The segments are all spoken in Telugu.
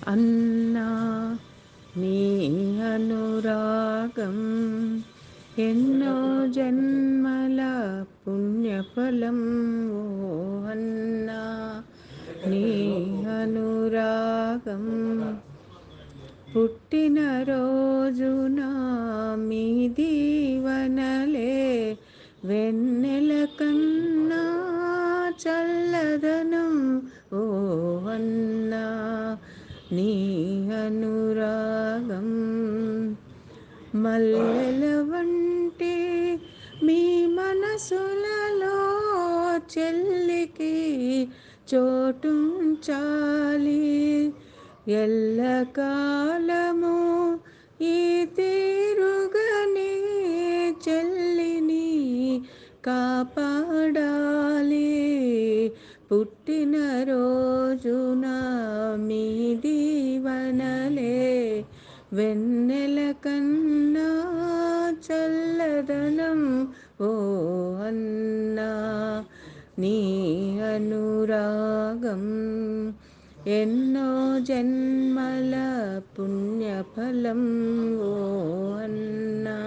అన్నా నీ అనురాగం ఎన్నో జన్మల పుణ్యఫలం. ఓ అన్నా నీ అనురాగం పుట్టిన రోజున మీ దీవనలే వెన్నెల కన్నా చల్లదనం. ఓ అన్నా నీ అనురాగం మల్లెల వంటి మీ మనసులలో చెల్లికి చోటుంచాలి. ఎల్లకాలము ఈ తీరుగని చెల్లిని కాపాడాలి. పుట్టిన రోజున మీ దీవనలే వెన్నెల కన్నా చల్లదనం. ఓ అన్నా నీ అనురాగం ఎన్నో జన్మల పుణ్యఫలం. ఓ అన్నా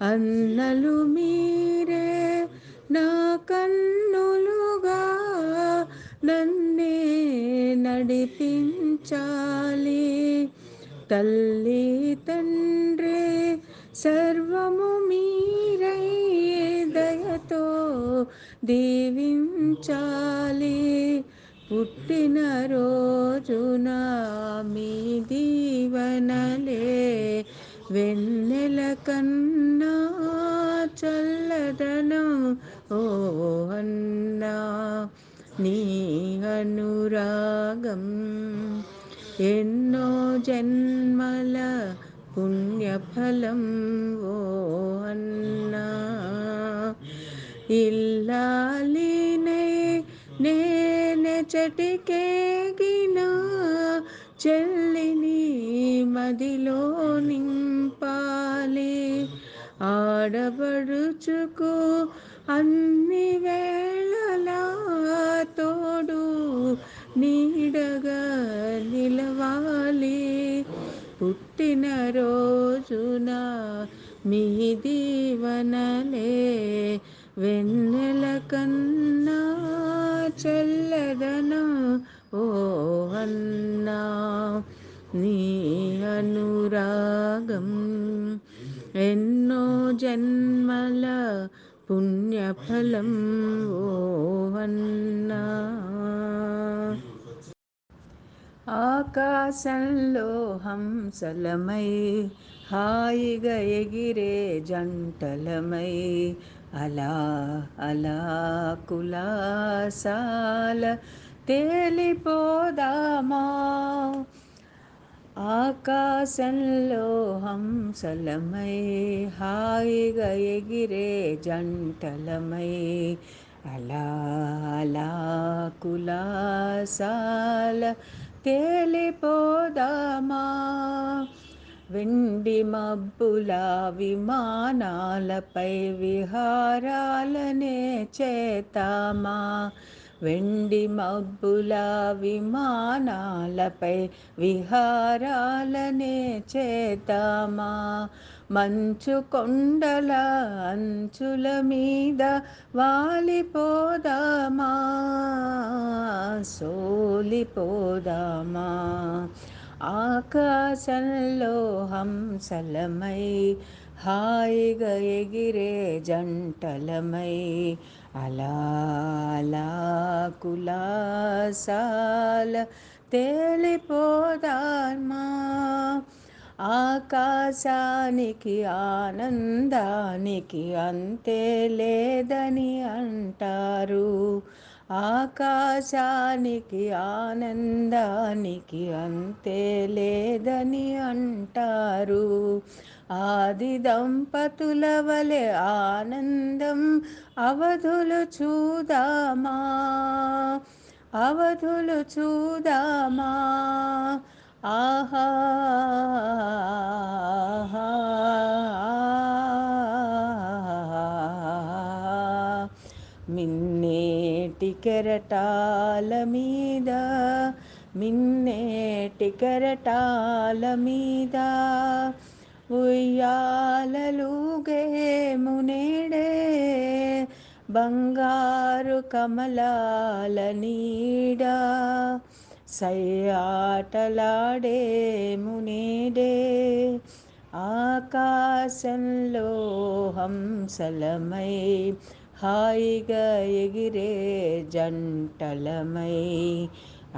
అన్నలు మీరే నా కన్నులుగా నన్నే నడిపించాలి. తల్లి తండ్రి సర్వము మీరై దయతో దీవించాలి. పుట్టిన రోజున మీ దీవనలే వెన్నెల కన్నా చల్లదనం. ఓ అన్నా నీ అనురాగం ఎన్నో జన్మల పుణ్యఫలం. ఓ అన్నా ఇల్లాలినై నేనెచటికేగిన చెల్లిని మదిలో నింపాలి. ఆడబడుచుకు అన్ని వేళలా తోడు నీడగా నిలవాలి. పుట్టిన రోజున మీ దీవనలే వెన్నెల కన్నా చల్లదనం. ఓ అన్నా నీ అనురాగం ఎన్నో జన్మల పుణ్యఫలం. ఓ అన్నా ఆకాశంలో హంసలమై హాయిగా ఎగిరే జంటలమై అలా అలా కులాసాల తేలిపోదామా. ఆకాశంలో హంసలమై హాయిగా ఎగిరే జంటలమై అలా అలా కులాసాల తేలిపోదామా. వెండి మబ్బుల విమానాలపై విహారాలనే చేతామా. వెండి మబ్బుల విమానాలపై విహారాలనే చేతామా. మంచు కొండల అంచుల మీద వాలిపోదామా. సోలిపోదామా. ఆకాశంలో హంసలమై హాయిగా ఎగిరే జంటలమై అలా అలా కులాసాల తేలిపోదామా. ఆకాశానికి ఆనందానికి అంతే లేదని అంటారు. ఆకాశానికి ఆనందానికి అంతే లేదని అంటారు. ఆది దంపతుల వలె ఆనందం అవధులు చూదామా. అవధులు చూదామా. ఆహా మిన్నేటి కెరటాల మీద మిన్నేటి కెరటాల మీద ఉయ్యాలలుగేము నేడే బంగారు కమలాల నీడ సయ్యాటలాడేము నేడే ఆకాశంలో హంసలమై హాయిగా ఎగిరే జంటలమై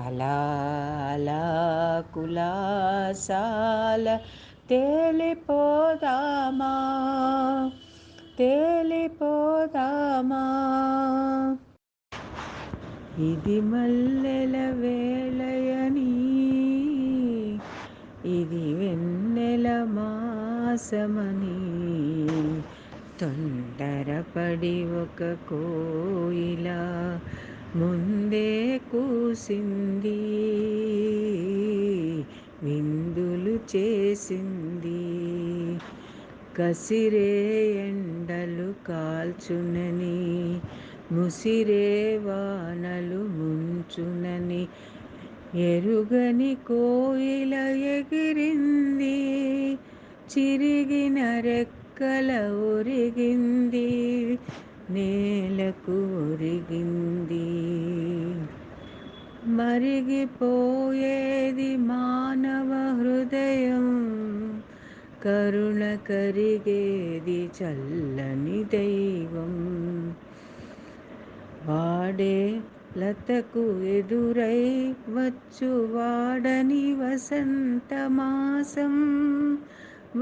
అలా అలా కులాసాల తేలిపోదామా తేలిపోదామా ఇది మల్లెల వేళయని ఇది వెన్నెల మాసమని తొందరపడి ఒక కోయిల ముందే కూసింది విందులు చేసింది కసిరే ఎండలు కాల్చునని ముసిరే వానలు ముంచునని ఎరుగని కోయిల ఎగిరింది చిరిగిన రెక్కల ఒరిగింది నేలకు ఒరిగింది మరిగిపోయేది మానవ హృదయం కరుణ కరిగేది చల్లని దైవం వాడే లతకు ఎదురై వచ్చు వాడని వసంతమాసం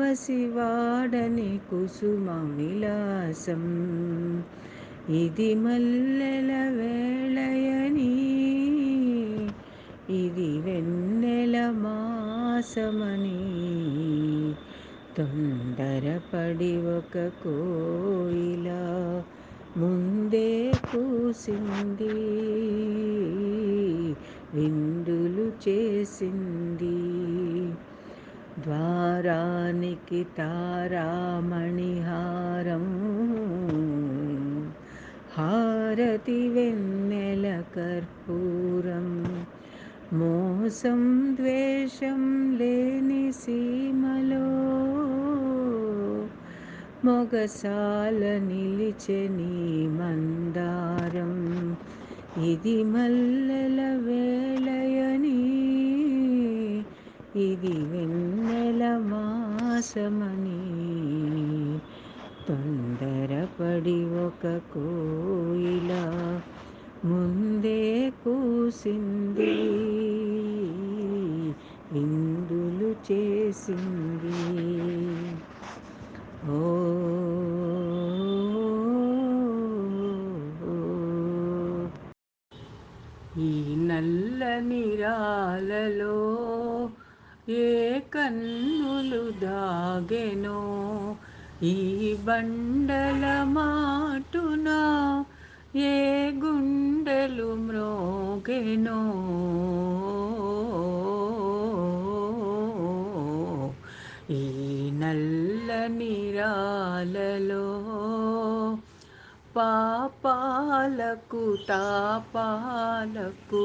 వసివాడని కుసుమ విలాసం ఇది మల్లెల వేళయని ఇది వెన్నెల మాసమని తొందరపడి ఒక కోయిల ముందే కూసింది విందులు చేసింది ద్వారానికి తారామణిహారం హారతి వెన్నెల కర్పూరం మోసం ద్వేషం లేని సీమలో మొగసాల నిలిచెని మందారం ఇది మల్లెల వేళయని ఇది వెన్నెల మాసమని తొందరపడి ఒక కోయిల ముందే కూసింది విందులు చేసింది ఓ ఈ నల్లని రాలలో ఏ కన్నులు దాగెనో ఈ బండల మాటున ఏ గుండెలు మ్రోగెనో ఈ నల్లని రాలలో పాపాలకు తాపాలకు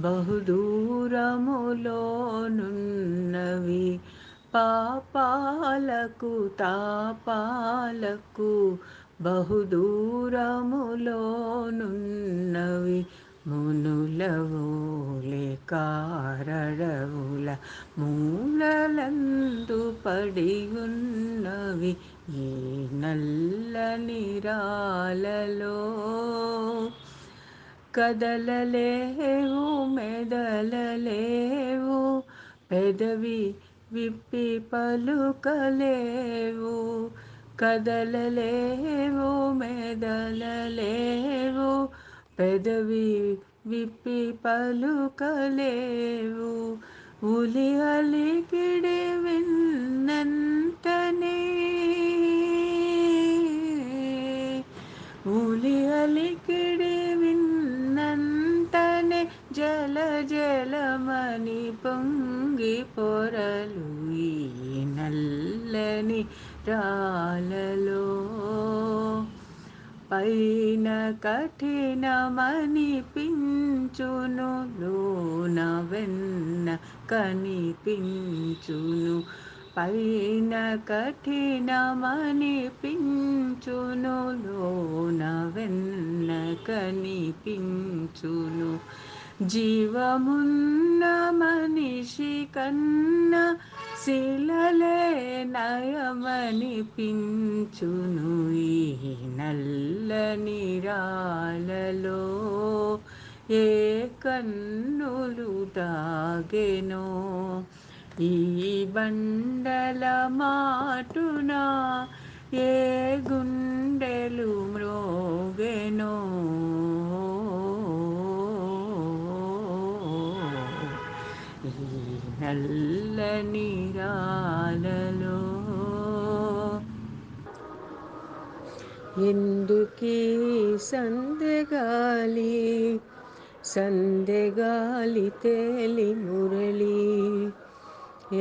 బహుదూరములోనున్నవి పాపాలకు తాపాలకు బహుదూరములోనున్నవి మునులవోలే కారడవుల మూలలందు పడి ఉన్నవి ఈ నల్లని రాలలో కదలలేవు మెదలలేవు పెదవి విప్పి పలుకలేవు కదలలేవు మెదలలేవు పెదవి విప్పి పలుకలేవు ఉలి అలికిడి విన్నంతనే ఉలి అలికిడి విన్నంతనే జల జలమని పొంగి పొరలు ఈ నల్లని రాలలో పైన కఠినమనిపించును, లోన వెన్న కనిపించును. పైన కఠినమనిపించును, లోన వెన్న కనిపించును. జీవమున్న మనిషి కన్నా శిలలే నయమనిపించును. ఈ నల్లని రాలలో ఏ కన్నులు దాగెనో, ఈ బండల మాటున ఏ గుండెలు మ్రోగెనో. ఈ నల్లని రాలలో ఎందుకీ సందెగాలి, సందెగాలి తేలి మురళి.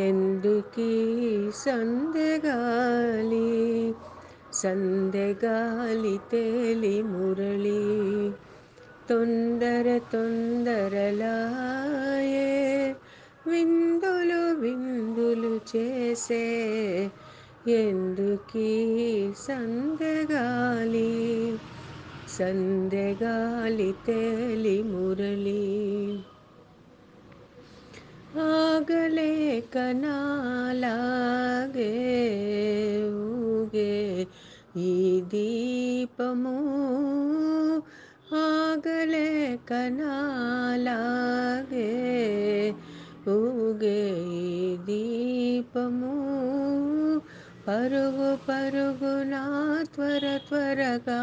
ఎందుకీ సందెగాలి, సందెగాలి తేలి మురళి. తొందర తొందరలాయే విందులు విందులు చేసే. ఎందుకీ సందెగాలి, సందెగాలి తేలి మురళి. ఆగలేక నాలాగే ఊగే ఈ దీపము, ఆగలేక నాలాగే ఊగే ఈ దీపము. పరుగు పరుగున త్వర త్వరగా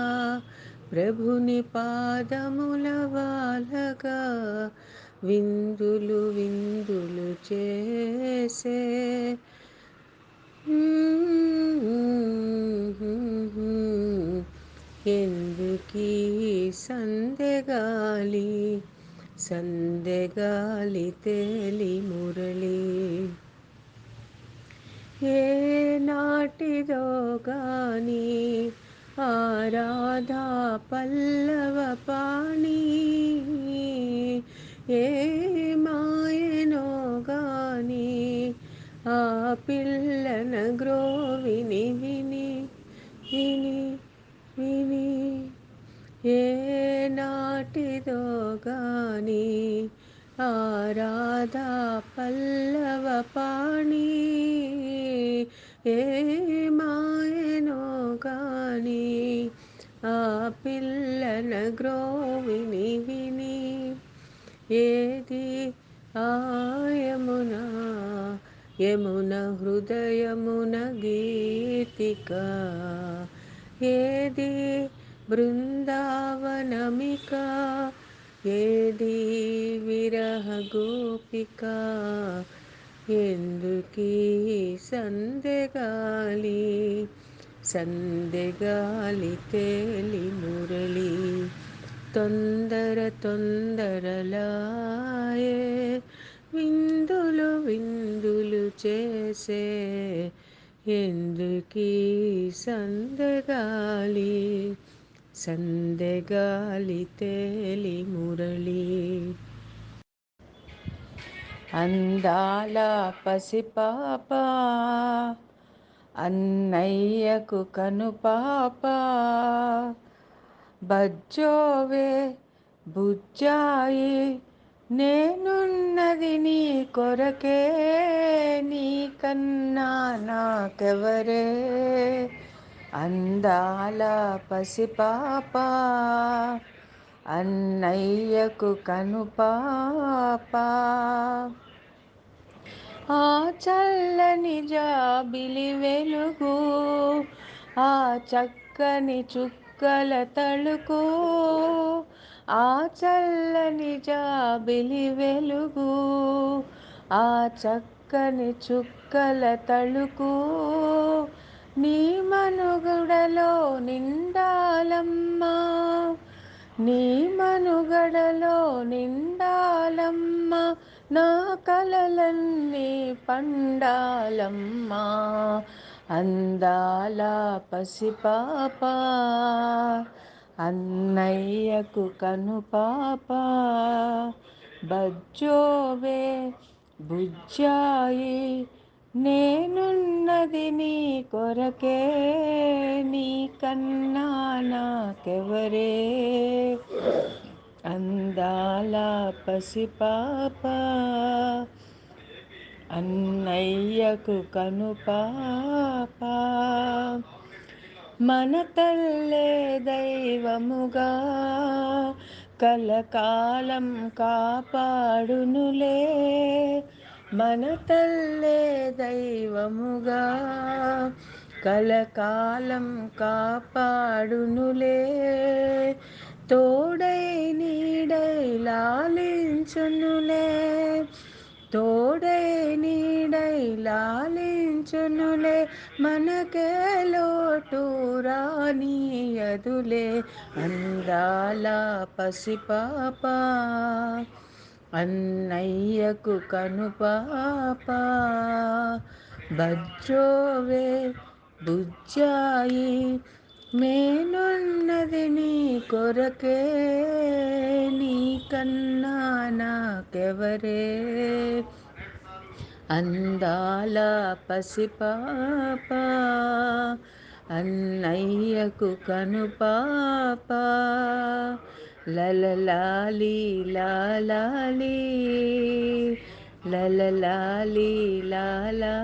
ప్రభుని పాదముల వాలగా, విందులు విందులు చేసే. ఎందుకీ సందెగాలి, సందెగాలి తేలి మురళి. ఏ నాటిదో గాని ఆరాధా పల్లవ పాణి, ఏ మాయనో గాని ఆ పిల్లన గ్రోవిని విని విని విని. ఏ నాటిదో గాని ఆరాధా పల్లవ పాణి, ఏ మాయనో గాని ఆ పిల్లన గ్రోవిని విని. ఏది ఆ యమున, యమున హృదయమున గీతిక, ఏది బృందావనమిక, ఏది విరహ గోపిక. ఎందుకీ సందెగాలి, సందెగాలి తేలి మురళి. తొందర తొందరలాయే విందులు విందులు చేసే. ఎందుకీ సందెగాలి, సందెగాలి తేలి మురళి. అందాల పసిపాప అన్నయ్యకు కనుపాప, బజ్జోవే బుజ్జాయి నేనున్నది నీ కొరకే, నీకన్నా నాకెవరే. అందాల పసిపాప అన్నయ్యకు కనుపాప, ఆ చల్లని జాబిలి వెలుగు, ఆ చక్కని చుక్కల తళుకు. ఆ చల్లని జాబిలి వెలుగు, ఆ చక్కని చుక్కల తళుకు. నీ మనుగడలో నిండాలమ్మా, నీ మనుగడలో నిండాలమ్మా, నా కలలన్నీ పండాలమ్మా. అందాల పసిపాప అన్నయ్యకు కనుపాప బజ్జోవే బుజ్జాయి, నేనున్నది నీ కొరకే, నీ కన్నా నాకెవరే. అందాల పసిపాప అన్నయ్యకు కనుపాప, మన తల్లే దైవముగా కలకాలం కాపాడునులే. మన తల్లే దైవముగా కలకాలం కాపాడునులే. తోడై నీడై లాలించునులే, తోడై నీడై లాలించునులే, మనకే లోటు రానీయదులే. అందాల పసిపాప అన్నయ్యకు కనుపాప బజ్జోవే బుజ్జాయి, నేనున్నది నీ కొరకే, నీ కన్నా నాకెవరే. అందాల పసిపాప అన్నయ్యకు కనుపాప, లలలాలి లాలాలి, లలలాలి లాలాలి.